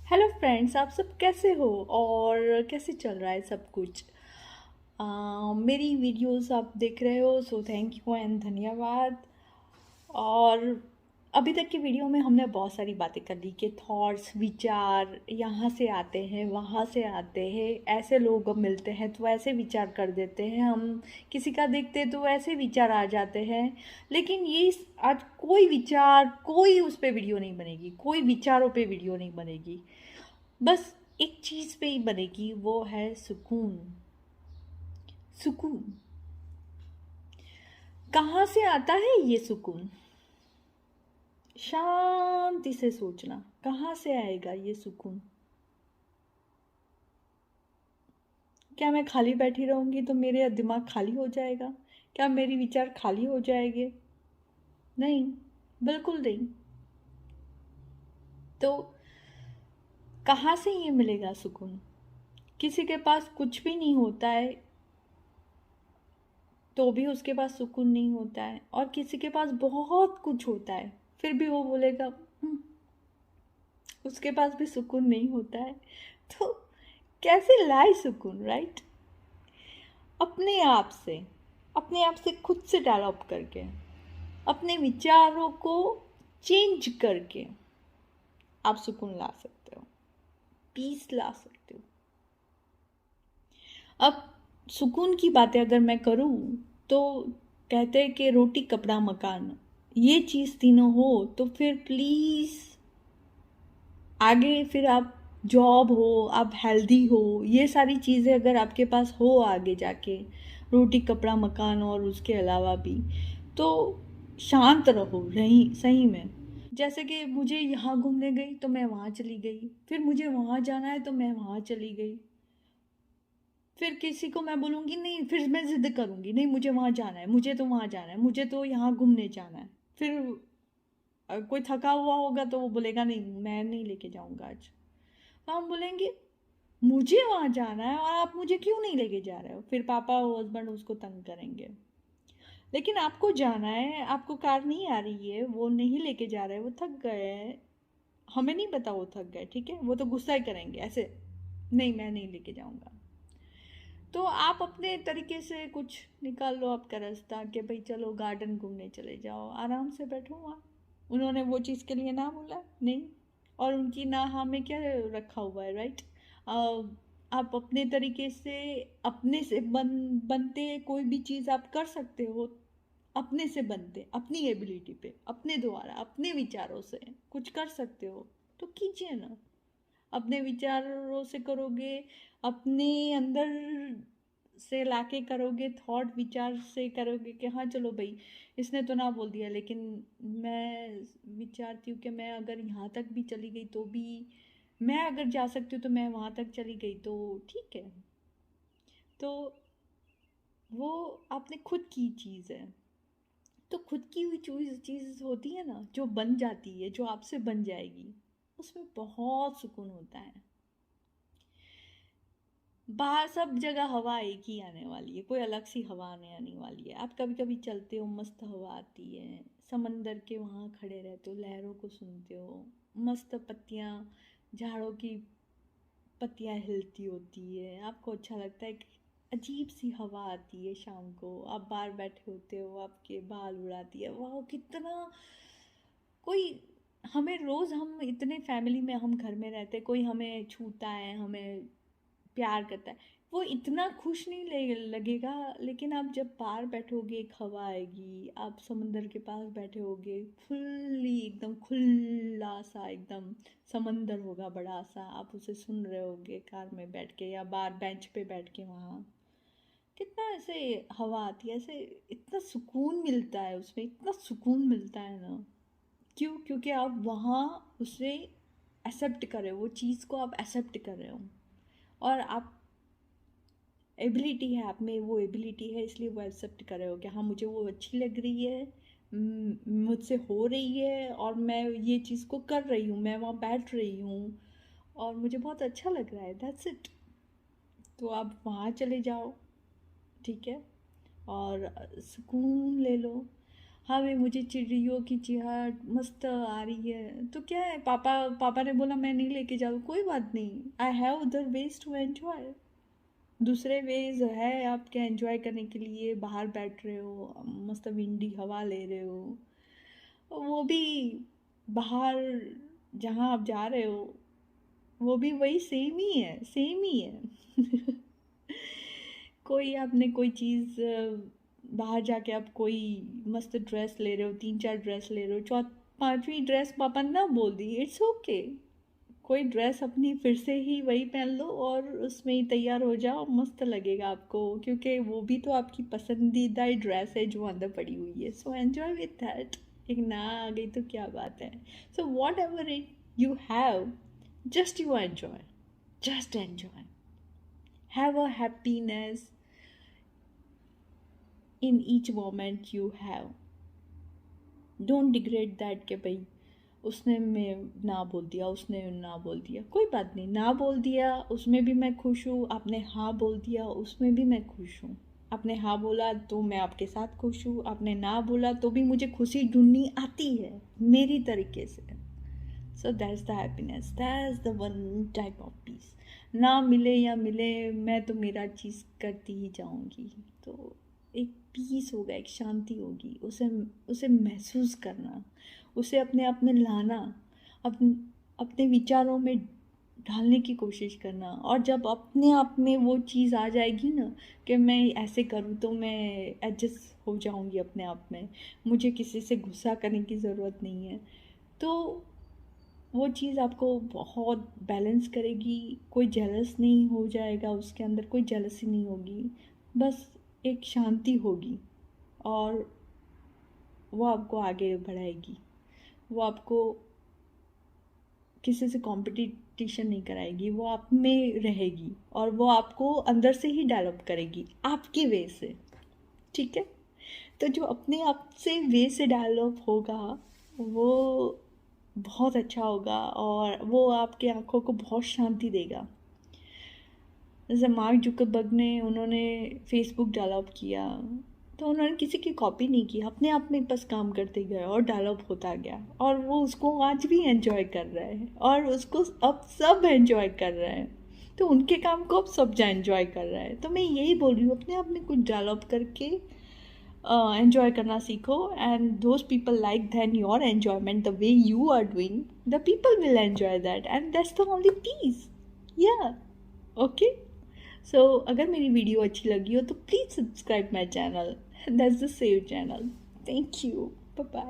Hello friends, आप सब कैसे हो और कैसे चल रहा है सब कुछ। मेरी वीडियोस आप देख रहे हो, सो थैंक यू एंड धन्यवाद। और अभी तक की वीडियो में हमने बहुत सारी बातें कर ली कि थॉट्स, विचार यहाँ से आते हैं, वहाँ से आते हैं, ऐसे लोग मिलते हैं तो ऐसे विचार कर देते हैं, हम किसी का देखते हैं तो ऐसे विचार आ जाते हैं। लेकिन ये आज कोई विचार, कोई उस पर वीडियो नहीं बनेगी, कोई विचारों पे वीडियो नहीं बनेगी। बस एक चीज़ पे ही बनेगी, वो है सुकून। सुकून कहाँ से आता है ये सुकून? शांति से सोचना, कहाँ से आएगा ये सुकून? क्या मैं खाली बैठी रहूंगी तो मेरे दिमाग खाली हो जाएगा? क्या मेरी विचार खाली हो जाएंगे? नहीं, बिल्कुल नहीं। तो कहाँ से ये मिलेगा सुकून? किसी के पास कुछ भी नहीं होता है तो भी उसके पास सुकून नहीं होता है, और किसी के पास बहुत कुछ होता है फिर भी वो बोलेगा उसके पास भी सुकून नहीं होता है। तो कैसे लाए सुकून, राइट? अपने अपने आप से खुद से डेवलप करके, अपने विचारों को चेंज करके आप सुकून ला सकते हो, पीस ला सकते हो। अब सुकून की बातें अगर मैं करूँ तो कहते हैं कि रोटी कपड़ा मकान, ये चीज़ तीनों हो तो फिर प्लीज़ आगे फिर आप जॉब हो, आप हेल्दी हो, ये सारी चीज़ें अगर आपके पास हो आगे जाके, रोटी कपड़ा मकान और उसके अलावा भी, तो शांत रहो रही सही में। जैसे कि मुझे यहाँ घूमने गई तो मैं वहाँ चली गई, फिर मुझे वहाँ जाना है तो मैं वहाँ चली गई। फिर किसी को मैं बोलूँगी नहीं, फिर मैं ज़िद करूँगी नहीं मुझे वहाँ जाना है, मुझे तो वहाँ जाना है, मुझे तो यहाँ घूमने जाना है। फिर कोई थका हुआ होगा तो वो बोलेगा नहीं मैं नहीं लेके जाऊँगा आज। तो हम बोलेंगे मुझे वहाँ जाना है और आप मुझे क्यों नहीं लेके जा रहे हो? फिर पापा और हस्बैंड उसको तंग करेंगे। लेकिन आपको जाना है, आपको कार नहीं आ रही है, वो नहीं लेके जा रहे, वो थक गए हैं। हमें नहीं पता वो थक गए, ठीक है, वो तो गुस्सा ही करेंगे ऐसे, नहीं मैं नहीं लेके जाऊंगा। तो आप अपने तरीके से कुछ निकाल लो आपका रास्ता कि भाई चलो गार्डन घूमने चले जाओ, आराम से बैठो वहाँ। उन्होंने वो चीज़ के लिए ना बोला नहीं, और उनकी ना हाँ में क्या रखा हुआ है, राइट? आप अपने तरीके से, अपने से बनते कोई भी चीज़ आप कर सकते हो। अपने से बनते, अपनी एबिलिटी पे, अपने द्वारा, अपने विचारों से कुछ कर सकते हो तो कीजिए ना। अपने विचारों से करोगे, अपने अंदर से लाके करोगे, थॉट विचार से करोगे कि हाँ चलो भाई इसने तो ना बोल दिया, लेकिन मैं विचारती हूँ कि मैं अगर यहाँ तक भी चली गई तो भी, मैं अगर जा सकती हूँ तो मैं वहाँ तक चली गई तो ठीक है। तो वो आपने खुद की चीज़ है। तो खुद की हुई चीज़ होती है ना, जो बन जाती है, जो आपसे बन जाएगी, उसमें बहुत सुकून होता है। बाहर सब जगह हवा एक ही आने वाली है, कोई अलग सी हवा नहीं आने वाली है। आप कभी कभी चलते हो, मस्त हवा आती है, समंदर के वहाँ खड़े रहते हो, लहरों को सुनते हो, मस्त पत्तियाँ, झाड़ों की पत्तियाँ हिलती होती है, आपको अच्छा लगता है। एक अजीब सी हवा आती है शाम को, आप बाहर बैठे होते हो, आपके बाल उड़ाती है, वाह कितना। कोई हमें रोज़, हम इतने फैमिली में हम घर में रहते, कोई हमें छूता है, हमें प्यार करता है, वो इतना खुश नहीं लगेगा। लेकिन आप जब बाहर बैठोगे, एक हवा आएगी, आप समंदर के पास बैठे होगे, खुली एकदम खुला सा एकदम समंदर होगा बड़ा सा, आप उसे सुन रहे होगे कार में बैठ के या बाहर बेंच पे बैठ के, वहाँ कितना ऐसे हवा आती है, ऐसे इतना सुकून मिलता है, उसमें इतना सुकून मिलता है ना। क्यों? क्योंकि आप वहाँ उसे एक्सेप्ट कर रहे हो, वो चीज़ को आप एक्सेप्ट कर रहे हो, और आप एबिलिटी है, आप में वो एबिलिटी है, इसलिए वो एक्सेप्ट कर रहे हो कि हाँ मुझे वो अच्छी लग रही है, मुझसे हो रही है, और मैं ये चीज़ को कर रही हूँ, मैं वहाँ बैठ रही हूँ और मुझे बहुत अच्छा लग रहा है, दैट्स इट। तो आप वहाँ चले जाओ, ठीक है, और सुकून ले लो। हाँ भाई, मुझे चिड़ियों की चिहाट मस्त आ रही है, तो क्या है, पापा पापा ने बोला मैं नहीं लेके जाऊँ, कोई बात नहीं, I have other ways to enjoy. दूसरे वेज है आपके एंजॉय करने के लिए, बाहर बैठ रहे हो, मस्त विंडी हवा ले रहे हो, वो भी बाहर जहाँ आप जा रहे हो वो भी वही सेम ही है, सेम ही है। कोई आपने कोई चीज़ बाहर जाके आप कोई मस्त ड्रेस ले रहे हो, 3 4 ड्रेस ले रहे हो, 5वीं ड्रेस पापा ने ना बोल दी, इट्स ओके। कोई ड्रेस अपनी फिर से ही वही पहन लो और उसमें ही तैयार हो जाओ, मस्त लगेगा आपको, क्योंकि वो भी तो आपकी पसंदीदा ही ड्रेस है जो अंदर पड़ी हुई है, सो एंजॉय विथ दैट। एक ना आ गई तो क्या बात है। So what ever it you have, just you enjoy, just enjoy, have a happiness in each moment you have, don't regret that कि भाई उसने मैं ना बोल दिया, उसने ना बोल दिया, कोई बात नहीं, ना बोल दिया उसमें भी मैं खुश हूँ, आपने हाँ बोल दिया उसमें भी मैं खुश हूँ। आपने हाँ बोला तो मैं आपके साथ खुश हूँ, आपने ना बोला तो भी मुझे खुशी ढूंढनी आती है मेरी तरीके से। So that's the happiness, that's the one type of peace. ना मिले या मिले, मैं तो मेरा चीज़ करती ही जाऊंगी। तो एक पीस होगा, एक शांति होगी, उसे उसे महसूस करना, उसे अपने आप में लाना, अपने अपने विचारों में ढालने की कोशिश करना। और जब अपने आप में वो चीज़ आ जाएगी ना कि मैं ऐसे करूँ तो मैं एडजस्ट हो जाऊंगी अपने आप में, मुझे किसी से गुस्सा करने की ज़रूरत नहीं है, तो वो चीज़ आपको बहुत बैलेंस करेगी। कोई जेलस नहीं हो जाएगा, उसके अंदर कोई जेलसी नहीं होगी, बस एक शांति होगी, और वो आपको आगे बढ़ाएगी, वो आपको किसी से कंपटीशन नहीं कराएगी, वो आप में रहेगी और वो आपको अंदर से ही डेवलप करेगी आपके वे से। ठीक है, तो जो अपने आप से वे से डेवलप होगा वो बहुत अच्छा होगा, और वो आपके आंखों को बहुत शांति देगा। जैसे मार्क जुकरबर्ग ने, उन्होंने फेसबुक डेवलप किया, तो उन्होंने किसी की कॉपी नहीं की, अपने आप में बस काम करते गए और डेवलप होता गया, और वो उसको आज भी एंजॉय कर रहे हैं, और उसको अब सब एंजॉय कर रहे हैं, तो उनके काम को अब सब एंजॉय कर रहा है। तो मैं यही बोल रही हूँ, अपने आप में कुछ डेवलप करके एंजॉय करना सीखो, and those people like then your enjoyment the way you are doing, the people will enjoy that, and that's the only peace. या ओके, सो अगर मेरी वीडियो अच्छी लगी हो तो please subscribe my channel, that's the save channel. Thank you, bye bye.